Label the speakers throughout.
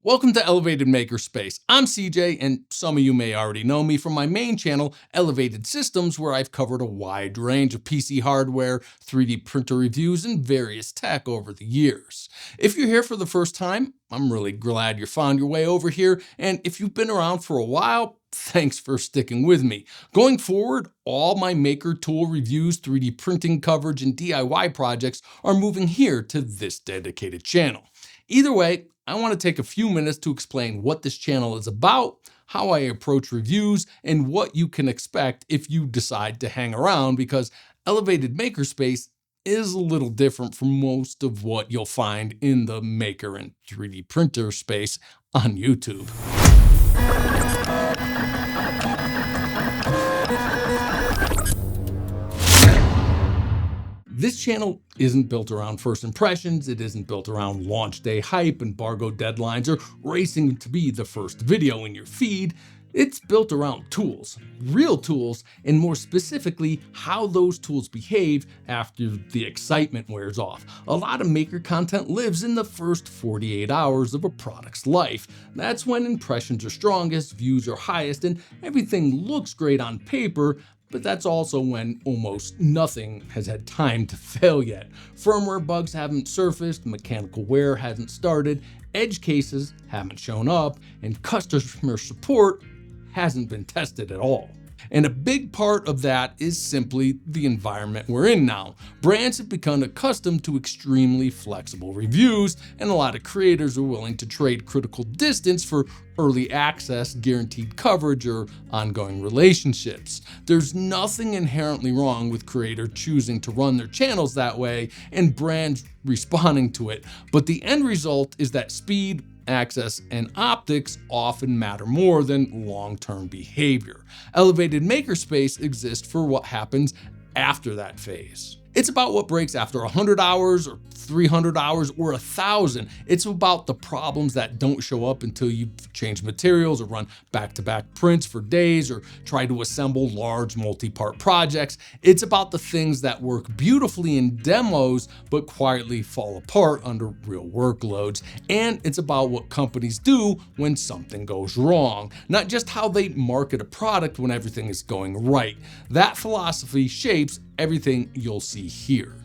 Speaker 1: Welcome to Elevated Makerspace. I'm CJ, and some of you may already know me from my main channel, Elevated Systems, where I've covered a wide range of PC hardware, 3D printer reviews, and various tech over the years. If you're here for the first time, I'm really glad you found your way over here, and if you've been around for a while, thanks for sticking with me. Going forward, all my maker tool reviews, 3D printing coverage, and DIY projects are moving here to this dedicated channel. Either way, I want to take a few minutes to explain what this channel is about, how I approach reviews, and what you can expect if you decide to hang around, because Elevated Makerspace is a little different from most of what you'll find in the maker and 3D printer space on YouTube. This channel isn't built around first impressions, it isn't built around launch day hype, embargo deadlines, or racing to be the first video in your feed. It's built around tools, real tools, and more specifically, how those tools behave after the excitement wears off. A lot of maker content lives in the first 48 hours of a product's life. That's when impressions are strongest, views are highest, and everything looks great on paper, but that's also when almost nothing has had time to fail yet. Firmware bugs haven't surfaced, mechanical wear hasn't started, edge cases haven't shown up, and customer support hasn't been tested at all. And a big part of that is simply the environment we're in now. Brands have become accustomed to extremely flexible reviews, and a lot of creators are willing to trade critical distance for early access, guaranteed coverage, or ongoing relationships. There's nothing inherently wrong with creators choosing to run their channels that way and brands responding to it, but the end result is that speed, access, and optics often matter more than long-term behavior. Elevated Makerspace exists for what happens after that phase. It's about what breaks after 100 hours or 300 hours or 1,000. It's about the problems that don't show up until you've changed materials or run back-to-back prints for days or try to assemble large multi-part projects. It's about the things that work beautifully in demos but quietly fall apart under real workloads. And it's about what companies do when something goes wrong, not just how they market a product when everything is going right. That philosophy shapes everything you'll see here.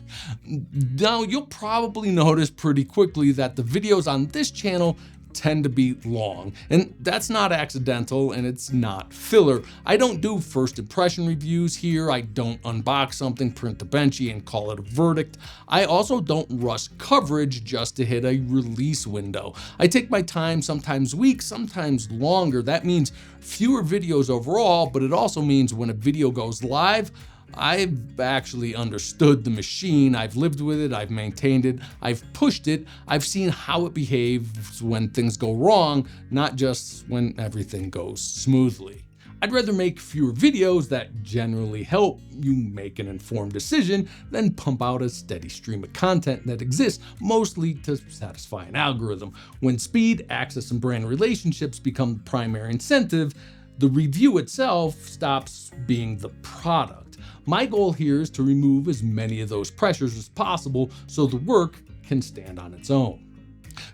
Speaker 1: Now, you'll probably notice pretty quickly that the videos on this channel tend to be long, and that's not accidental and it's not filler. I don't do first impression reviews here. I don't unbox something, print the benchy, and call it a verdict. I also don't rush coverage just to hit a release window. I take my time, sometimes weeks, sometimes longer. That means fewer videos overall, but it also means when a video goes live, I've actually understood the machine, I've lived with it, I've maintained it, I've pushed it, I've seen how it behaves when things go wrong, not just when everything goes smoothly. I'd rather make fewer videos that generally help you make an informed decision than pump out a steady stream of content that exists mostly to satisfy an algorithm. When speed, access, and brand relationships become the primary incentive, the review itself stops being the product. My goal here is to remove as many of those pressures as possible so the work can stand on its own.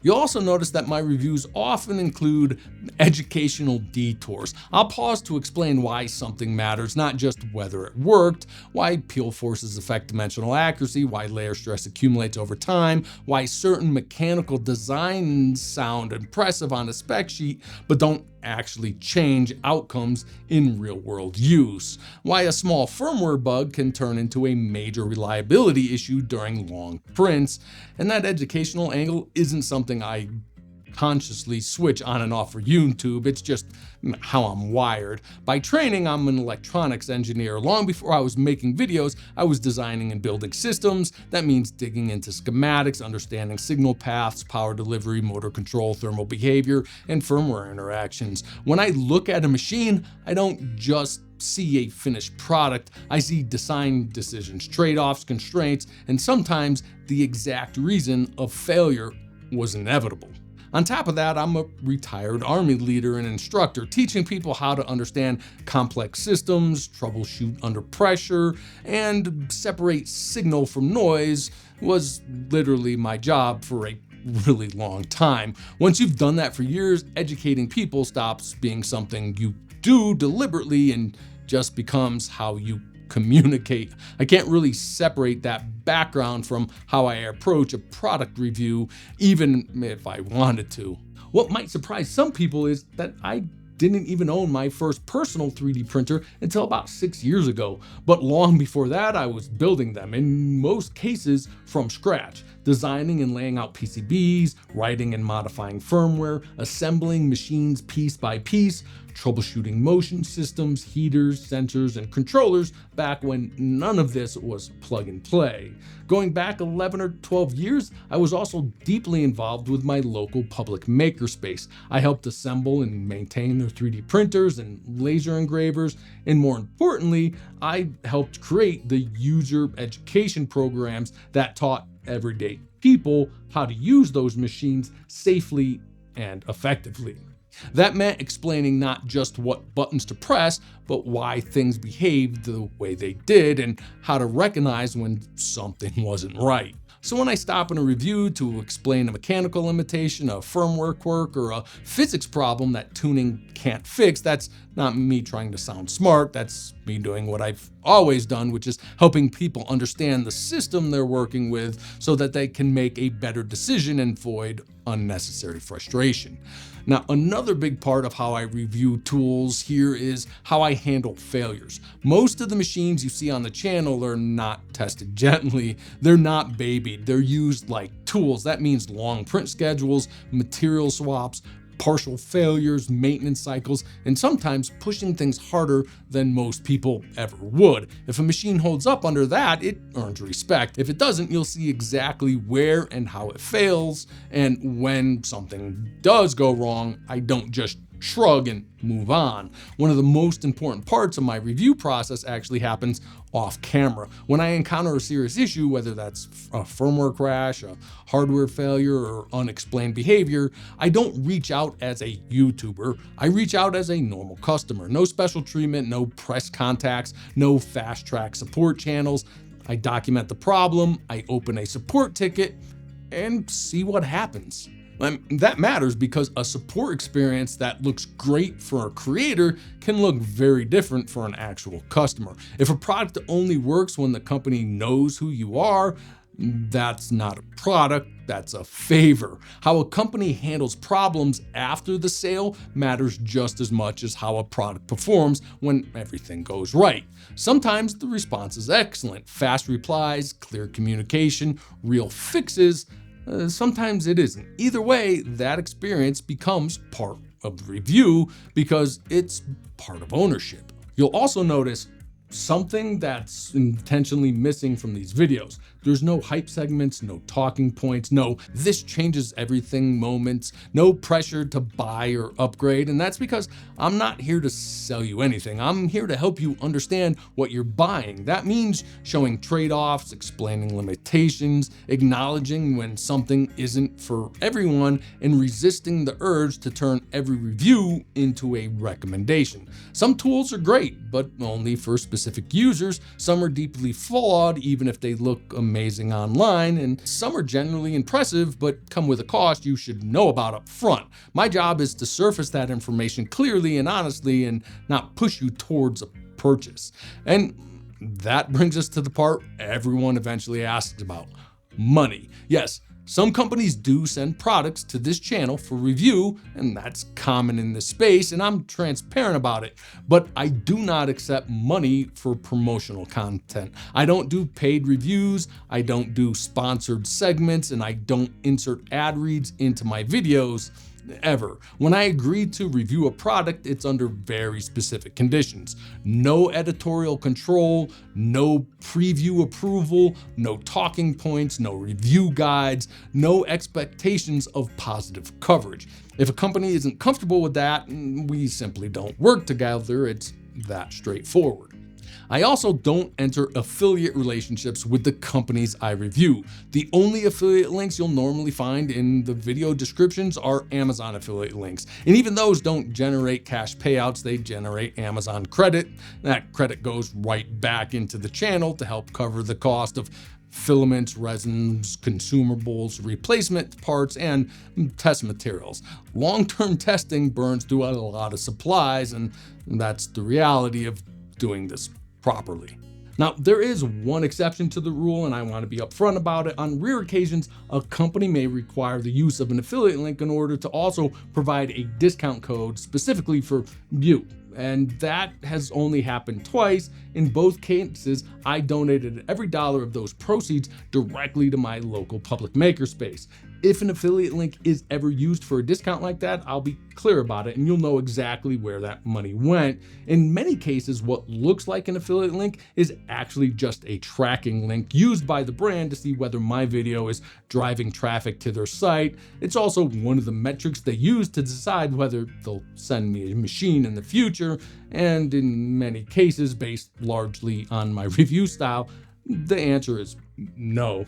Speaker 1: You'll also notice that my reviews often include educational detours. I'll pause to explain why something matters, not just whether it worked, why peel forces affect dimensional accuracy, why layer stress accumulates over time, why certain mechanical designs sound impressive on a spec sheet but don't actually change outcomes in real-world use, why a small firmware bug can turn into a major reliability issue during long prints, and that educational angle isn't something I consciously switch on and off for YouTube. It's just how I'm wired. By training, I'm an electronics engineer. Long before I was making videos, I was designing and building systems. That means digging into schematics, understanding signal paths, power delivery, motor control, thermal behavior, and firmware interactions. When I look at a machine, I don't just see a finished product. I see design decisions, trade-offs, constraints, and sometimes the exact reason of failure was inevitable. On top of that, I'm a retired Army leader and instructor, teaching people how to understand complex systems, troubleshoot under pressure, and separate signal from noise was literally my job for a really long time. Once you've done that for years, educating people stops being something you do deliberately and just becomes how you communicate. I can't really separate that background from how I approach a product review, even if I wanted to. What might surprise some people is that I didn't even own my first personal 3D printer until about 6 years ago. But long before that, I was building them, in most cases from scratch, designing and laying out PCBs, writing and modifying firmware, assembling machines piece by piece, troubleshooting motion systems, heaters, sensors, and controllers back when none of this was plug and play. Going back 11 or 12 years, I was also deeply involved with my local public makerspace. I helped assemble and maintain their 3D printers and laser engravers, and more importantly, I helped create the user education programs that taught everyday people how to use those machines safely and effectively. That meant explaining not just what buttons to press, but why things behaved the way they did and how to recognize when something wasn't right. So when I stop in a review to explain a mechanical limitation, a firmware quirk, or a physics problem that tuning can't fix, that's not me trying to sound smart. That's me doing what I've always done, which is helping people understand the system they're working with so that they can make a better decision and avoid unnecessary frustration. Now, another big part of how I review tools here is how I handle failures. Most of the machines you see on the channel are not tested gently. They're not babied. They're used like tools. That means long print schedules, material swaps, partial failures, maintenance cycles, and sometimes pushing things harder than most people ever would. If a machine holds up under that, it earns respect. If it doesn't, you'll see exactly where and how it fails, and when something does go wrong, I don't just shrug and move on. One of the most important parts of my review process actually happens off camera. When I encounter a serious issue, whether that's a firmware crash, a hardware failure, or unexplained behavior, I don't reach out as a YouTuber. I reach out as a normal customer. No special treatment, no press contacts, no fast track support channels. I document the problem, I open a support ticket, and see what happens. That matters because a support experience that looks great for a creator can look very different for an actual customer. If a product only works when the company knows who you are, that's not a product, that's a favor. How a company handles problems after the sale matters just as much as how a product performs when everything goes right. Sometimes the response is excellent, fast replies, clear communication, real fixes. Sometimes it isn't. Either way, that experience becomes part of the review because it's part of ownership. You'll also notice something that's intentionally missing from these videos. There's no hype segments, no talking points, no this changes everything moments, no pressure to buy or upgrade. And that's because I'm not here to sell you anything. I'm here to help you understand what you're buying. That means showing trade-offs, explaining limitations, acknowledging when something isn't for everyone, and resisting the urge to turn every review into a recommendation. Some tools are great, but only for specific users. Some are deeply flawed, even if they look amazing online, and some are generally impressive but come with a cost you should know about up front. My job is to surface that information clearly and honestly and not push you towards a purchase. And that brings us to the part everyone eventually asks about: money. Yes, some companies do send products to this channel for review, and that's common in this space, and I'm transparent about it. But I do not accept money for promotional content. I don't do paid reviews, I don't do sponsored segments, and I don't insert ad reads into my videos. Ever. When I agree to review a product, it's under very specific conditions. No editorial control, no preview approval, no talking points, no review guides, no expectations of positive coverage. If a company isn't comfortable with that, we simply don't work together. It's that straightforward. I also don't enter affiliate relationships with the companies I review. The only affiliate links you'll normally find in the video descriptions are Amazon affiliate links. And even those don't generate cash payouts, they generate Amazon credit. That credit goes right back into the channel to help cover the cost of filaments, resins, consumables, replacement parts, and test materials. Long-term testing burns through a lot of supplies, and that's the reality of doing this properly. Now, there is one exception to the rule, and I want to be upfront about it. On rare occasions, a company may require the use of an affiliate link in order to also provide a discount code specifically for you. And that has only happened twice. In both cases, I donated every dollar of those proceeds directly to my local public makerspace. If an affiliate link is ever used for a discount like that, I'll be clear about it and you'll know exactly where that money went. In many cases, what looks like an affiliate link is actually just a tracking link used by the brand to see whether my video is driving traffic to their site. It's also one of the metrics they use to decide whether they'll send me a machine in the future, and in many cases, based largely on my review style, the answer is no.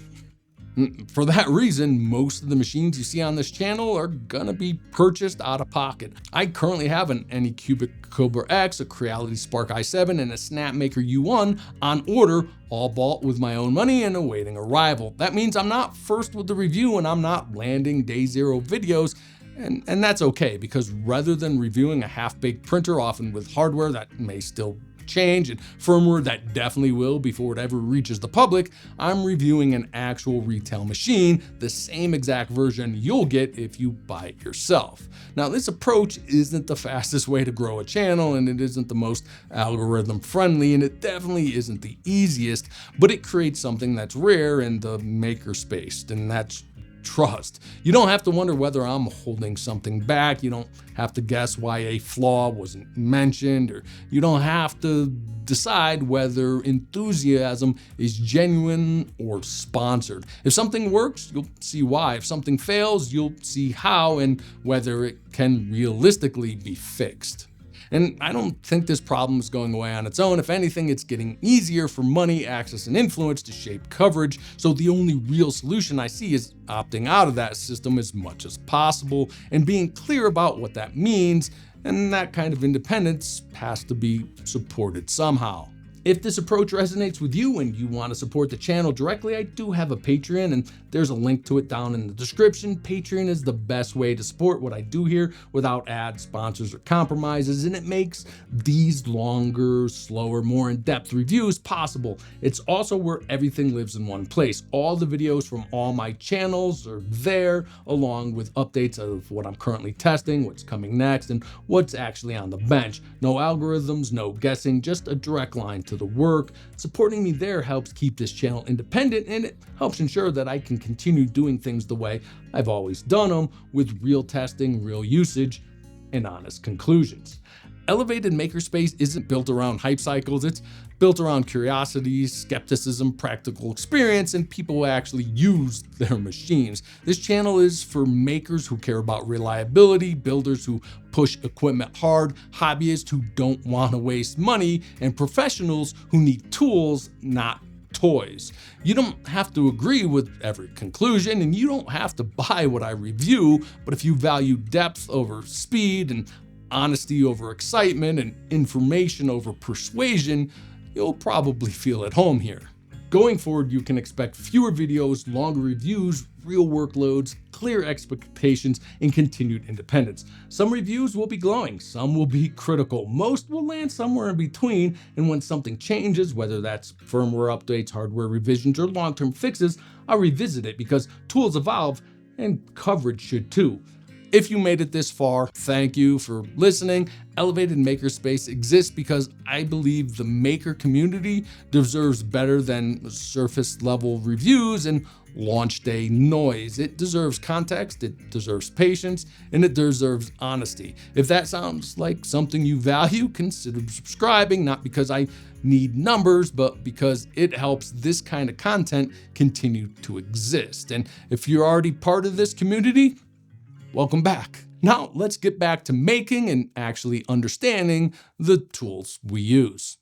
Speaker 1: For that reason, most of the machines you see on this channel are gonna be purchased out of pocket. I currently have an Anycubic Cobra X, a Creality Spark i7, and a Snapmaker U1 on order, all bought with my own money and awaiting arrival. That means I'm not first with the review and I'm not landing day zero videos. And that's okay, because rather than reviewing a half-baked printer, often with hardware that may still change and firmware that definitely will before it ever reaches the public, I'm reviewing an actual retail machine, the same exact version you'll get if you buy it yourself. Now, this approach isn't the fastest way to grow a channel, and it isn't the most algorithm friendly, and it definitely isn't the easiest, but it creates something that's rare in the makerspace, and that's trust. You don't have to wonder whether I'm holding something back. You don't have to guess why a flaw wasn't mentioned, or you don't have to decide whether enthusiasm is genuine or sponsored. If something works, you'll see why. If something fails, you'll see how and whether it can realistically be fixed. And I don't think this problem is going away on its own. If anything, it's getting easier for money, access, and influence to shape coverage. So the only real solution I see is opting out of that system as much as possible and being clear about what that means. And that kind of independence has to be supported somehow. If this approach resonates with you and you want to support the channel directly, I do have a Patreon, and there's a link to it down in the description. Patreon is the best way to support what I do here without ads, sponsors, or compromises, and it makes these longer, slower, more in-depth reviews possible. It's also where everything lives in one place. All the videos from all my channels are there, along with updates of what I'm currently testing, what's coming next, and what's actually on the bench. No algorithms, no guessing, just a direct line to the work. Supporting me there helps keep this channel independent, and it helps ensure that I can continue doing things the way I've always done them, with real testing, real usage, and honest conclusions. Elevated Makerspace isn't built around hype cycles. It's built around curiosity, skepticism, practical experience, and people who actually use their machines. This channel is for makers who care about reliability, builders who push equipment hard, hobbyists who don't want to waste money, and professionals who need tools, not toys. You don't have to agree with every conclusion, and you don't have to buy what I review, but if you value depth over speed and honesty over excitement and information over persuasion, you'll probably feel at home here. Going forward, you can expect fewer videos, longer reviews, real workloads, clear expectations, and continued independence. Some reviews will be glowing, some will be critical, most will land somewhere in between, and when something changes, whether that's firmware updates, hardware revisions, or long-term fixes, I'll revisit it because tools evolve and coverage should too. If you made it this far, thank you for listening. Elevated Makerspace exists because I believe the maker community deserves better than surface level reviews and launch day noise. It deserves context, it deserves patience, and it deserves honesty. If that sounds like something you value, consider subscribing, not because I need numbers, but because it helps this kind of content continue to exist. And if you're already part of this community, welcome back. Now let's get back to making and actually understanding the tools we use.